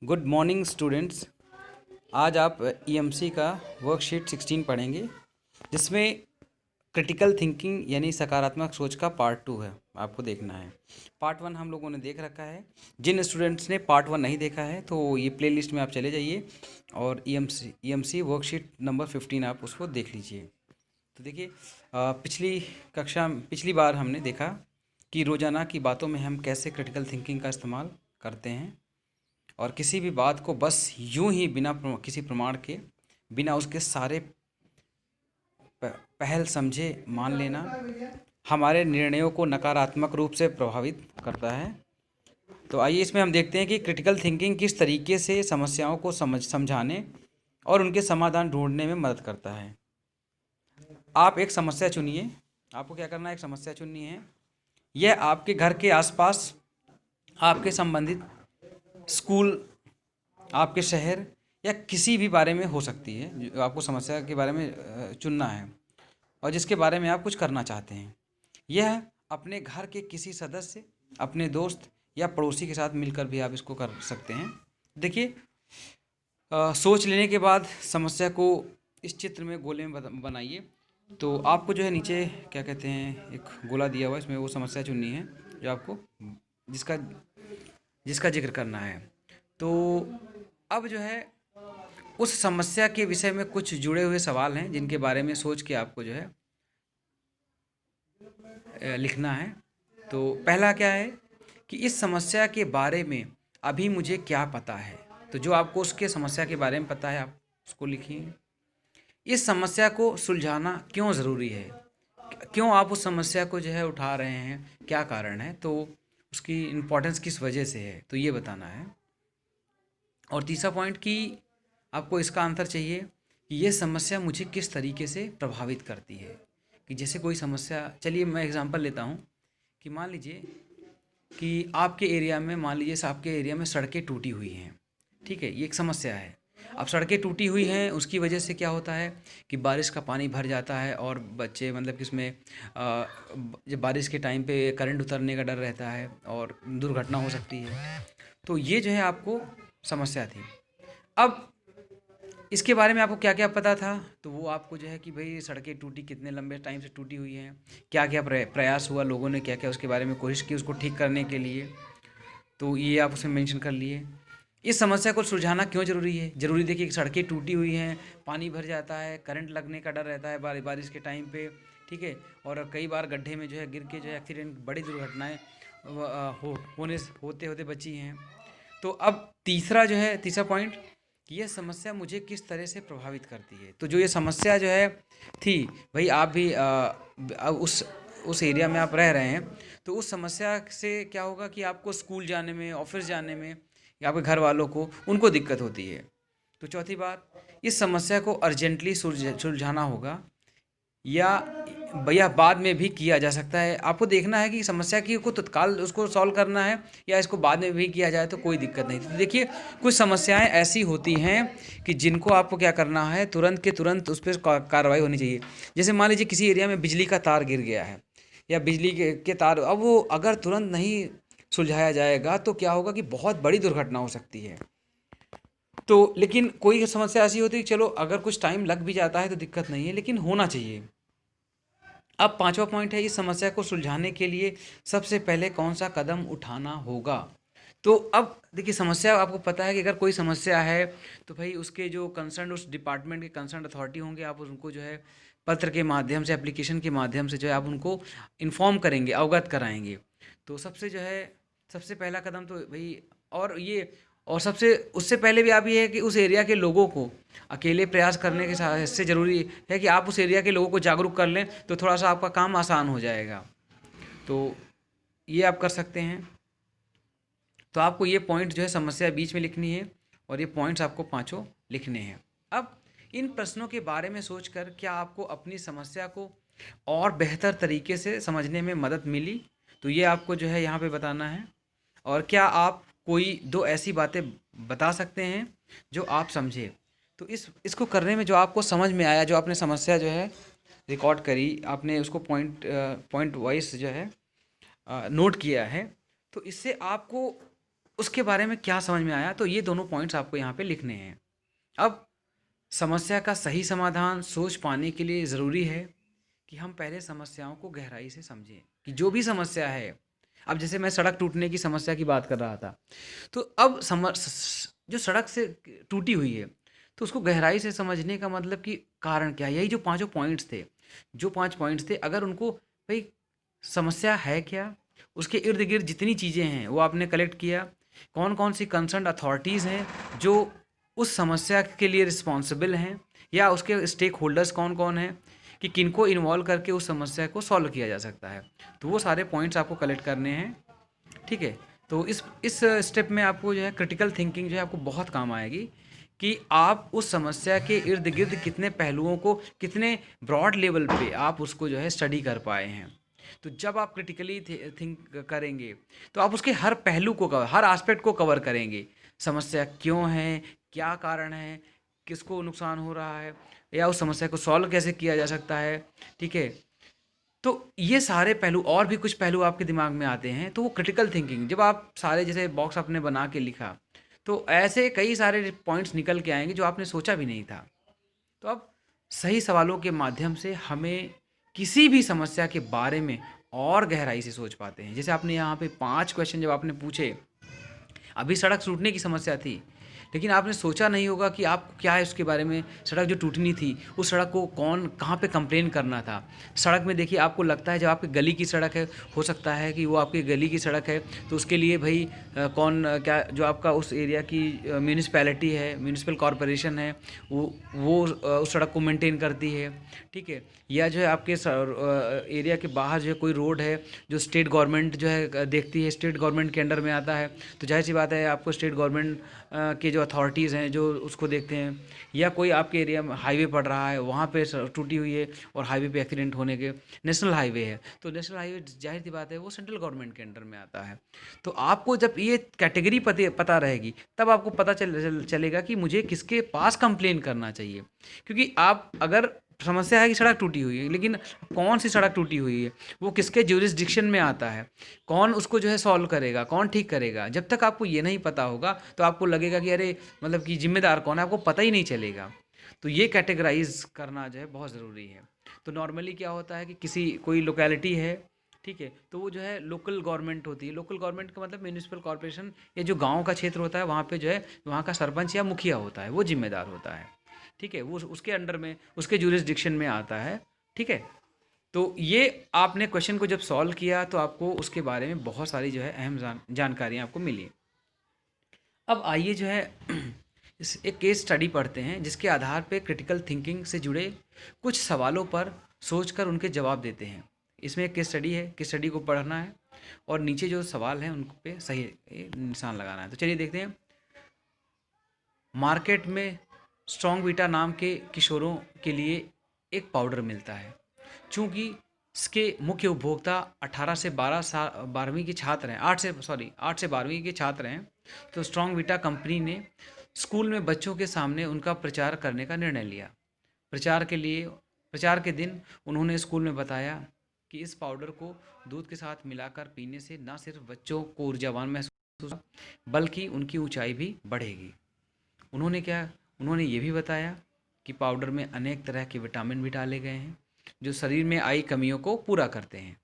Good morning students. आज आप EMC का वर्कशीट 16 पढ़ेंगे, जिसमें क्रिटिकल थिंकिंग यानी सकारात्मक सोच का पार्ट 2 है। आपको देखना है। पार्ट 1 हम लोगों ने देख रखा है। जिन स्टूडेंट्स ने पार्ट 1 नहीं देखा है तो ये प्लेलिस्ट में आप चले जाइए और ईएमसी वर्कशीट नंबर 15 आप उसको देख लीजिए। तो देखिए, पिछली बार हमने देखा कि रोज़ाना की बातों में हम कैसे क्रिटिकल थिंकिंग का इस्तेमाल करते हैं और किसी भी बात को बस यूं ही बिना किसी प्रमाण के, बिना उसके सारे पहल समझे मान लेना हमारे निर्णयों को नकारात्मक रूप से प्रभावित करता है। तो आइए इसमें हम देखते हैं कि क्रिटिकल थिंकिंग किस तरीके से समस्याओं को समझाने और उनके समाधान ढूंढने में मदद करता है। आप एक समस्या चुनिए। आपको क्या करना है, एक समस्या चुननी है। यह आपके घर के आसपास, आपके संबंधित स्कूल, आपके शहर या किसी भी बारे में हो सकती है। जो आपको समस्या के बारे में चुनना है और जिसके बारे में आप कुछ करना चाहते हैं। यह अपने घर के किसी सदस्य, अपने दोस्त या पड़ोसी के साथ मिलकर भी आप इसको कर सकते हैं। देखिए, सोच लेने के बाद समस्या को इस चित्र में गोले में बनाइए। तो आपको जो है नीचे क्या कहते हैं, एक गोला दिया हुआ है, इसमें वो समस्या चुननी है जो आपको जिसका जिसका जिक्र करना है। तो अब जो है उस समस्या के विषय में कुछ जुड़े हुए सवाल हैं जिनके बारे में सोच के आपको जो है लिखना है। तो पहला क्या है कि इस समस्या के बारे में अभी मुझे क्या पता है। तो जो आपको उसके समस्या के बारे में पता है आप उसको लिखिए। इस समस्या को सुलझाना क्यों ज़रूरी है, क्यों आप उस समस्या को जो है उठा रहे हैं, क्या कारण है, तो उसकी इम्पोर्टेंस किस वजह से है, तो ये बताना है। और तीसरा पॉइंट कि आपको इसका आंसर चाहिए कि ये समस्या मुझे किस तरीके से प्रभावित करती है। कि जैसे कोई समस्या, चलिए मैं एग्जांपल लेता हूँ कि मान लीजिए कि आपके एरिया में, मान लीजिए आपके एरिया में सड़कें टूटी हुई हैं। ठीक है, ये एक समस्या है। अब सड़कें टूटी हुई हैं, उसकी वजह से क्या होता है कि बारिश का पानी भर जाता है और बच्चे, मतलब कि उसमें जब बारिश के टाइम पे करंट उतरने का डर रहता है और दुर्घटना हो सकती है। तो ये जो है आपको समस्या थी। अब इसके बारे में आपको क्या क्या पता था, तो वो आपको जो है कि भाई सड़कें टूटी, कितने लंबे टाइम से टूटी हुई हैं, क्या क्या प्रयास हुआ, लोगों ने क्या क्या उसके बारे में कोशिश की उसको ठीक करने के लिए। तो ये आप उसमें मेंशन कर लिए। इस समस्या को सुलझाना क्यों ज़रूरी है। ज़रूरी देखिए कि सड़कें टूटी हुई हैं, पानी भर जाता है, करंट लगने का डर रहता है बारिश के टाइम पे। ठीक है, और कई बार गड्ढे में जो है गिर के जो है एक्सीडेंट, बड़ी दुर्घटनाएं होते होते बची हैं। तो अब तीसरा पॉइंट कि यह समस्या मुझे किस तरह से प्रभावित करती है। तो जो ये समस्या जो है थी, भाई आप भी उस एरिया में आप रह रहे हैं, तो उस समस्या से क्या होगा कि आपको स्कूल जाने में, ऑफिस जाने में, या आपके घर वालों को, उनको दिक्कत होती है। तो चौथी बात, इस समस्या को अर्जेंटली सुलझाना होगा या भैया बाद में भी किया जा सकता है। आपको देखना है कि समस्या की को तत्काल उसको सॉल्व करना है या इसको बाद में भी किया जाए तो कोई दिक्कत नहीं। तो देखिए, कुछ समस्याएं ऐसी होती हैं कि जिनको आपको क्या करना है, तुरंत के तुरंत उस पर कार्रवाई होनी चाहिए। जैसे मान लीजिए किसी एरिया में बिजली का तार गिर गया है या बिजली के तार, अब वो अगर तुरंत नहीं सुलझाया जाएगा तो क्या होगा कि बहुत बड़ी दुर्घटना हो सकती है। तो लेकिन कोई समस्या ऐसी होती है कि चलो अगर कुछ टाइम लग भी जाता है तो दिक्कत नहीं है, लेकिन होना चाहिए। अब पांचवा पॉइंट है, इस समस्या को सुलझाने के लिए सबसे पहले कौन सा कदम उठाना होगा। तो अब देखिए, समस्या आपको पता है कि अगर कोई समस्या है तो भाई उसके जो कंसर्न, उस डिपार्टमेंट के कंसर्न अथॉरिटी होंगे, आप उनको जो है पत्र के माध्यम से, एप्लीकेशन के माध्यम से जो है आप उनको इन्फॉर्म करेंगे, अवगत कराएंगे। तो सबसे पहला कदम तो भाई, और सबसे उससे पहले भी आप ये है कि उस एरिया के लोगों को अकेले प्रयास करने के साथ इससे ज़रूरी है कि आप उस एरिया के लोगों को जागरूक कर लें, तो थोड़ा सा आपका काम आसान हो जाएगा। तो ये आप कर सकते हैं। तो आपको ये पॉइंट जो है समस्या बीच में लिखनी है और ये पॉइंट्स आपको पांचों लिखने हैं। अब इन प्रश्नों के बारे में सोचकर क्या आपको अपनी समस्या को और बेहतर तरीके से समझने में मदद मिली, तो ये आपको जो है यहाँ पे बताना है। और क्या आप कोई दो ऐसी बातें बता सकते हैं जो आप समझे। तो इसको करने में जो आपको समझ में आया, जो आपने समस्या जो है रिकॉर्ड करी, आपने उसको पॉइंट वाइज जो है नोट किया है, तो इससे आपको उसके बारे में क्या समझ में आया, तो ये दोनों पॉइंट्स आपको यहाँ पे लिखने हैं। अब समस्या का सही समाधान सोच पाने के लिए ज़रूरी है कि हम पहले समस्याओं को गहराई से समझें कि जो भी समस्या है। अब जैसे मैं सड़क टूटने की समस्या की बात कर रहा था, तो अब जो सड़क से टूटी हुई है, तो उसको गहराई से समझने का मतलब कि कारण क्या है, यही जो पांचों पॉइंट्स थे, जो 5 पॉइंट्स थे, अगर उनको भाई समस्या है क्या, उसके इर्द गिर्द जितनी चीज़ें हैं वो आपने कलेक्ट किया, कौन कौन सी कंसर्न अथॉरिटीज़ हैं जो उस समस्या के लिए रिस्पॉन्सिबल हैं, या उसके स्टेक होल्डर्स कौन कौन हैं, कि किनको इन्वॉल्व करके उस समस्या को सॉल्व किया जा सकता है, तो वो सारे पॉइंट्स आपको कलेक्ट करने हैं। ठीक है, तो इस स्टेप में आपको जो है क्रिटिकल थिंकिंग जो है आपको बहुत काम आएगी कि आप उस समस्या के इर्द गिर्द कितने पहलुओं को, कितने ब्रॉड लेवल पे आप उसको जो है स्टडी कर पाए हैं। तो जब आप क्रिटिकली थिंक करेंगे तो आप उसके हर पहलू को कवर, हर एस्पेक्ट को कवर करेंगे। समस्या क्यों है, क्या कारण है, किसको नुकसान हो रहा है, या उस समस्या को सॉल्व कैसे किया जा सकता है। ठीक है, तो ये सारे पहलू और भी कुछ पहलू आपके दिमाग में आते हैं, तो वो क्रिटिकल थिंकिंग जब आप सारे जैसे बॉक्स आपने बना के लिखा, तो ऐसे कई सारे पॉइंट्स निकल के आएंगे जो आपने सोचा भी नहीं था। तो अब सही सवालों के माध्यम से हमें किसी भी समस्या के बारे में और गहराई से सोच पाते हैं। जैसे आपने यहाँ पे 5 क्वेश्चन जब आपने पूछे, अभी सड़क टूटने की समस्या थी, लेकिन आपने सोचा नहीं होगा कि आपको क्या है उसके बारे में, सड़क जो टूटनी थी उस सड़क को कौन कहाँ पे कंप्लेन करना था। सड़क में देखिए आपको लगता है जब आपकी गली की सड़क है, हो सकता है कि वो आपकी गली की सड़क है, तो उसके लिए भाई क्या जो आपका उस एरिया की म्यूनिसपैलिटी है, म्यूनिसिपल कॉरपोरेशन है, वो उस सड़क को मेंटेन करती है। ठीक है, या जो है आपके एरिया के बाहर जो है कोई रोड है जो स्टेट गवर्नमेंट जो है देखती है, स्टेट गवर्नमेंट के अंडर में आता है, तो जाहिर सी बात है आपको स्टेट गवर्नमेंट के जो अथॉरिटीज़ हैं जो उसको देखते हैं। या कोई आपके एरिया में हाईवे पड़ रहा है, वहाँ पे टूटी हुई है और हाईवे पे एक्सीडेंट होने के, नेशनल हाईवे है, तो नेशनल हाईवे जाहिर सी बात है वो सेंट्रल गवर्नमेंट के अंडर में आता है। तो आपको जब ये कैटेगरी पता रहेगी, तब आपको पता चलेगा कि मुझे किसके पास कंप्लेन करना चाहिए। क्योंकि आप अगर समस्या है कि सड़क टूटी हुई है, लेकिन कौन सी सड़क टूटी हुई है, वो किसके ज्यूरिसडिक्शन में आता है, कौन उसको जो है सॉल्व करेगा, कौन ठीक करेगा, जब तक आपको ये नहीं पता होगा तो आपको लगेगा कि अरे मतलब कि जिम्मेदार कौन है, आपको पता ही नहीं चलेगा। तो ये कैटेगराइज करना जो है बहुत ज़रूरी है। तो नॉर्मली क्या होता है कि कोई लोकेलिटी है, ठीक है, तो वो जो है लोकल गवर्नमेंट होती है। लोकल गवर्नमेंट का मतलब म्यूनिसिपल कॉर्पोरेशन, या जो गांव का क्षेत्र होता है वहाँ पे जो है वहाँ का सरपंच या मुखिया होता है, वो जिम्मेदार होता है। ठीक है, वो उसके अंडर में, उसके ज्यूरिसडिक्शन में आता है। ठीक है, तो ये आपने क्वेश्चन को जब सॉल्व किया तो आपको उसके बारे में बहुत सारी जो है अहम जानकारियाँ आपको मिली। अब आइए जो है इस एक केस स्टडी पढ़ते हैं जिसके आधार पे क्रिटिकल थिंकिंग से जुड़े कुछ सवालों पर सोचकर उनके जवाब देते हैं। इसमें एक केस स्टडी है, केस स्टडी को पढ़ना है और नीचे जो सवाल हैं उन पे सही निशान लगाना है। तो चलिए देखते हैं। मार्केट में स्ट्रॉन्ग वीटा नाम के किशोरों के लिए एक पाउडर मिलता है। चूँकि इसके मुख्य उपभोक्ता 18 से 12वीं के छात्र हैं, 8 से 12वीं के छात्र हैं, तो स्ट्रॉन्ग वीटा कंपनी ने स्कूल में बच्चों के सामने उनका प्रचार करने का निर्णय लिया। प्रचार के दिन उन्होंने स्कूल में बताया कि इस पाउडर को दूध के साथ मिलाकर पीने से न सिर्फ बच्चों को ऊर्जावान महसूस होगा, बल्कि उनकी ऊंचाई भी बढ़ेगी। उन्होंने ये भी बताया कि पाउडर में अनेक तरह के विटामिन भी डाले गए हैं जो शरीर में आई कमियों को पूरा करते हैं।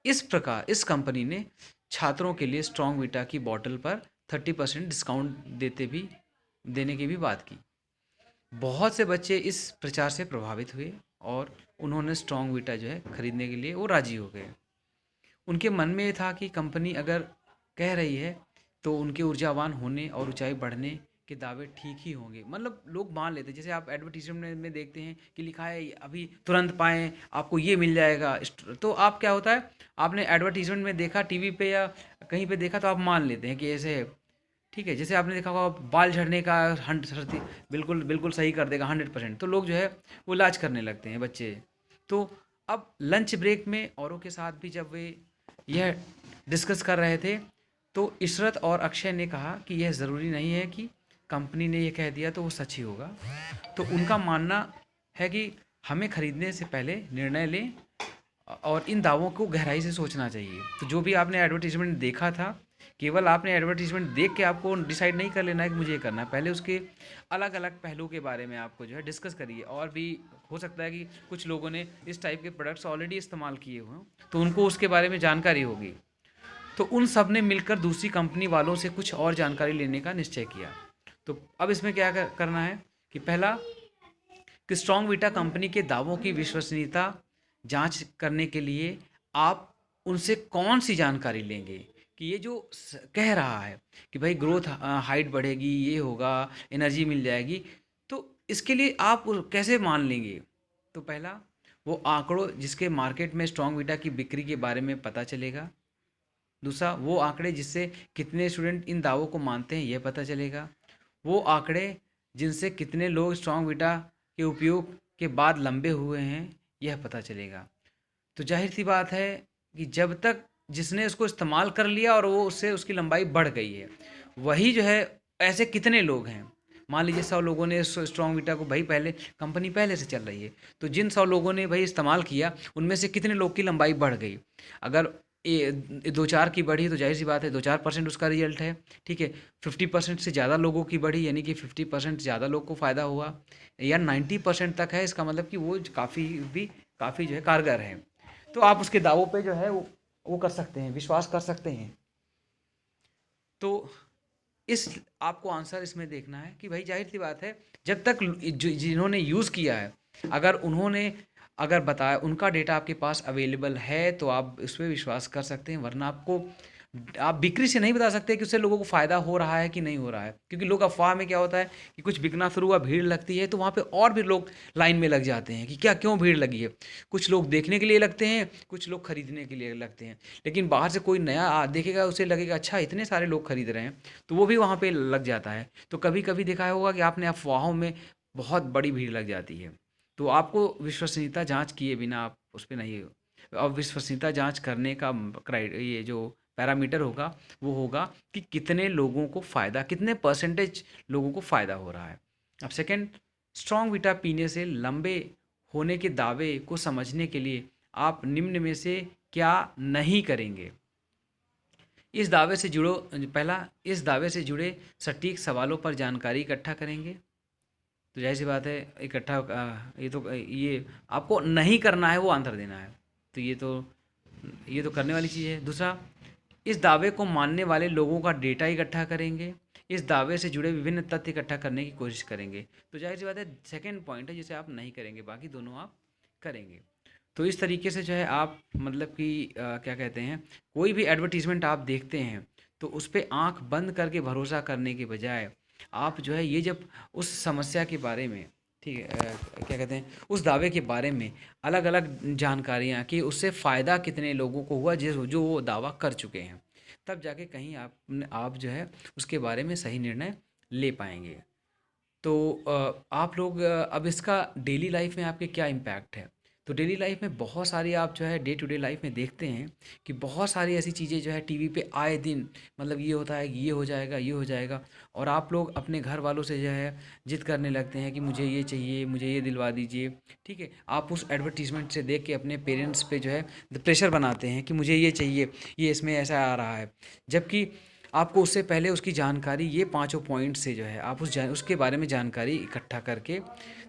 इस प्रकार इस कंपनी ने छात्रों के लिए स्ट्रॉन्ग वीटा की बोतल पर 30% डिस्काउंट देने की भी बात की। बहुत से बच्चे इस प्रचार से प्रभावित हुए और उन्होंने स्ट्रॉन्ग वीटा जो है खरीदने के लिए वो राजी हो गए। उनके मन में ये था कि कंपनी अगर कह रही है तो उनके ऊर्जावान होने और ऊंचाई बढ़ने के दावे ठीक ही होंगे। मतलब लोग मान लेते हैं, जैसे आप एडवर्टीजमेंट में देखते हैं कि लिखा है अभी तुरंत पाएँ, आपको ये मिल जाएगा। तो आप क्या होता है, आपने एडवर्टीजमेंट में देखा टीवी पे या कहीं पे देखा तो आप मान लेते हैं कि ऐसे है। ठीक है, जैसे आपने देखा होगा बाल झड़ने का बिल्कुल बिल्कुल सही कर देगा 100%, तो लोग जो है वो इलाज करने लगते हैं बच्चे। तो अब लंच ब्रेक में औरों के साथ भी जब वे यह डिस्कस कर रहे थे, तो इशरत और अक्षय ने कहा कि यह ज़रूरी नहीं है कि कंपनी ने यह कह दिया तो वो सच ही होगा। तो उनका मानना है कि हमें खरीदने से पहले निर्णय लें और इन दावों को गहराई से सोचना चाहिए। तो जो भी आपने एडवर्टीजमेंट देखा था केवल आपने एडवर्टीजमेंट देख के आपको डिसाइड नहीं कर लेना है कि मुझे ये करना है, पहले उसके अलग अलग पहलू के बारे में आपको जो है डिस्कस करिए। और भी हो सकता है कि कुछ लोगों ने इस टाइप के प्रोडक्ट्स ऑलरेडी इस्तेमाल किए हुए हों, तो उनको उसके बारे में जानकारी होगी। तो उन सब ने मिलकर दूसरी कंपनी वालों से कुछ और जानकारी लेने का निश्चय किया। तो अब इसमें क्या करना है कि पहला, कि स्ट्रॉन्ग वीटा कंपनी के दावों की विश्वसनीयता जांच करने के लिए आप उनसे कौन सी जानकारी लेंगे कि ये जो कह रहा है कि भाई ग्रोथ हाइट बढ़ेगी, ये होगा, एनर्जी मिल जाएगी, तो इसके लिए आप कैसे मान लेंगे। तो पहला, वो आंकड़ों जिसके मार्केट में स्ट्रॉन्ग वीटा की बिक्री के बारे में पता चलेगा। दूसरा, वो आंकड़े जिससे कितने स्टूडेंट इन दावों को मानते हैं यह पता चलेगा। वो आंकड़े जिनसे कितने लोग स्ट्रॉन्ग वीटा के उपयोग के बाद लंबे हुए हैं यह पता चलेगा। तो जाहिर सी बात है कि जब तक जिसने उसको इस्तेमाल कर लिया और वो उससे उसकी लंबाई बढ़ गई है, वही जो है, ऐसे कितने लोग हैं। मान लीजिए 100 लोगों ने स्ट्रॉन्ग वीटा को, भाई पहले कंपनी पहले से चल रही है, तो जिन 100 लोगों ने भाई इस्तेमाल किया उनमें से कितने लोग की लंबाई बढ़ गई। अगर ये 2-4 की बढ़ी तो जाहिर सी बात है 2-4% उसका रिजल्ट है, ठीक है। 50% से ज़्यादा लोगों की बढ़ी यानी कि 50% ज़्यादा लोग को फ़ायदा हुआ, या 90% तक है, इसका मतलब कि वो काफ़ी जो है कारगर है। तो आप उसके दावों पे जो है वो कर सकते हैं, विश्वास कर सकते हैं। तो इस आपको आंसर इसमें देखना है कि भाई जाहिर सी बात है, जब तक जिन्होंने यूज़ किया है, अगर उन्होंने अगर बताया, उनका डेटा आपके पास अवेलेबल है, तो आप इस पर विश्वास कर सकते हैं। वरना आप बिक्री से नहीं बता सकते कि उससे लोगों को फ़ायदा हो रहा है कि नहीं हो रहा है। क्योंकि लोग अफवाह में क्या होता है कि कुछ बिकना शुरू हुआ, भीड़ लगती है, तो वहाँ पे और भी लोग लाइन में लग जाते हैं कि क्या क्यों भीड़ लगी है। कुछ लोग देखने के लिए लगते हैं, कुछ लोग खरीदने के लिए लगते हैं। लेकिन बाहर से कोई नया देखेगा, उसे लगेगा अच्छा इतने सारे लोग खरीद रहे हैं, तो वो भी वहाँ पे लग जाता है। तो कभी कभी देखा होगा कि आपने अफवाहों में बहुत बड़ी भीड़ लग जाती है। तो आपको विश्वसनीयता जांच किए बिना आप उस पर नहीं। अब विश्वसनीयता जांच करने का ये जो पैरामीटर होगा, वो होगा कि कितने लोगों को फ़ायदा, कितने परसेंटेज लोगों को फ़ायदा हो रहा है। अब सेकंड, स्ट्रॉन्ग वीटा पीने से लंबे होने के दावे को समझने के लिए आप निम्न में से क्या नहीं करेंगे। इस दावे से जुड़ो पहला, इस दावे से जुड़े सटीक सवालों पर जानकारी इकट्ठा करेंगे। तो जाहिर सी बात है, इकट्ठा ये आपको नहीं करना है, वो आंसर देना है। तो ये तो करने वाली चीज़ है। दूसरा, इस दावे को मानने वाले लोगों का डेटा इकट्ठा करेंगे। इस दावे से जुड़े विभिन्न तथ्य इकट्ठा करने की कोशिश करेंगे। तो जाहिर सी बात है, सेकंड पॉइंट है जिसे आप नहीं करेंगे, बाकी दोनों आप करेंगे। तो इस तरीके से जो है आप मतलब कि क्या कहते हैं, कोई भी एडवर्टीज़मेंट आप देखते हैं तो उस पे आँख बंद करके भरोसा करने के बजाय आप जो है ये जब उस समस्या के बारे में, ठीक है, क्या कहते हैं, उस दावे के बारे में अलग अलग जानकारियाँ कि उससे फ़ायदा कितने लोगों को हुआ जो वो दावा कर चुके हैं, तब जाके कहीं आप जो है उसके बारे में सही निर्णय ले पाएंगे। तो आप लोग अब इसका डेली लाइफ में आपके क्या इम्पैक्ट है। तो डेली लाइफ में बहुत सारी आप जो है डे टू डे लाइफ में देखते हैं कि बहुत सारी ऐसी चीज़ें जो है टीवी पे आए दिन, मतलब ये होता है कि ये हो जाएगा, ये हो जाएगा, और आप लोग अपने घर वालों से जो है जिद करने लगते हैं कि मुझे ये चाहिए, मुझे ये दिलवा दीजिए, ठीक है। आप उस एडवर्टीज़मेंट से देख के अपने पेरेंट्स पे जो है प्रेशर बनाते हैं कि मुझे ये चाहिए, ये इसमें ऐसा आ रहा है। जबकि आपको उससे पहले उसकी जानकारी, ये पाँचों पॉइंट से जो है आप उसके बारे में जानकारी इकट्ठा करके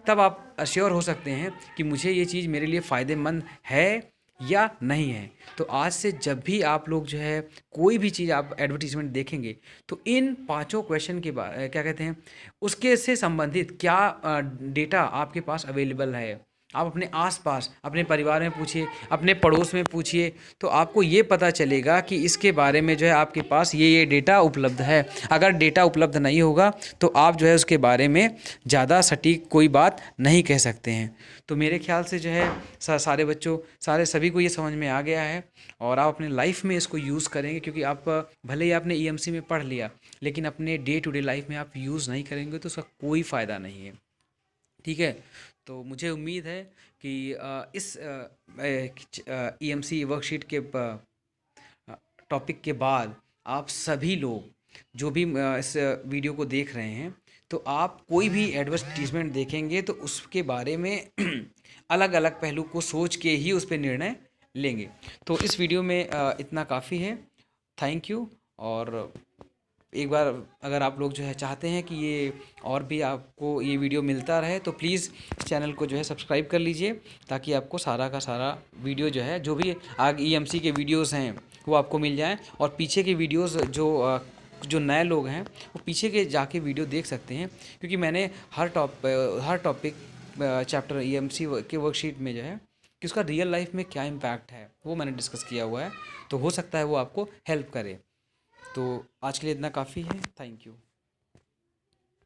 तब आप अश्योर हो सकते हैं कि मुझे ये चीज़ मेरे लिए फ़ायदेमंद है या नहीं है। तो आज से जब भी आप लोग जो है कोई भी चीज़ आप एडवर्टीज़मेंट देखेंगे, तो इन पांचों क्वेश्चन के बाद क्या कहते हैं, उसके से संबंधित क्या डेटा आपके पास अवेलेबल है। आप अपने आस-पास, अपने परिवार में पूछिए, अपने पड़ोस में पूछिए, तो आपको ये पता चलेगा कि इसके बारे में जो है आपके पास ये डेटा उपलब्ध है। अगर डेटा उपलब्ध नहीं होगा तो आप जो है उसके बारे में ज़्यादा सटीक कोई बात नहीं कह सकते हैं। तो मेरे ख्याल से जो है सारे बच्चों, सभी को ये समझ में आ गया है, और आप अपने लाइफ में इसको यूज़ करेंगे, क्योंकि आप भले ही आपने ईएमसी में पढ़ लिया, लेकिन अपने डे टू डे लाइफ में आप यूज़ नहीं करेंगे तो उसका कोई फ़ायदा नहीं है, ठीक है। तो मुझे उम्मीद है कि इस ईएमसी वर्कशीट के टॉपिक के बाद आप सभी लोग जो भी इस वीडियो को देख रहे हैं, तो आप कोई भी एडवर्टीजमेंट देखेंगे तो उसके बारे में अलग अलग पहलू को सोच के ही उस पर निर्णय लेंगे। तो इस वीडियो में इतना काफ़ी है। Thank you. और एक बार अगर आप लोग जो है चाहते हैं कि ये और भी आपको ये वीडियो मिलता रहे तो प्लीज़ चैनल को जो है सब्सक्राइब कर लीजिए, ताकि आपको सारा का सारा वीडियो जो है, जो भी आगे ईएमसी के वीडियोस हैं वो आपको मिल जाएं। और पीछे के वीडियोस जो नए लोग हैं वो पीछे के जाके वीडियो देख सकते हैं, क्योंकि मैंने हर टॉपिक चैप्टर ईएमसी के वर्कशीट में जो है कि उसका रियल लाइफ में क्या इम्पैक्ट है वो मैंने डिस्कस किया हुआ है। तो हो सकता है वो आपको हेल्प करे। तो आज के लिए इतना काफ़ी है। Thank you.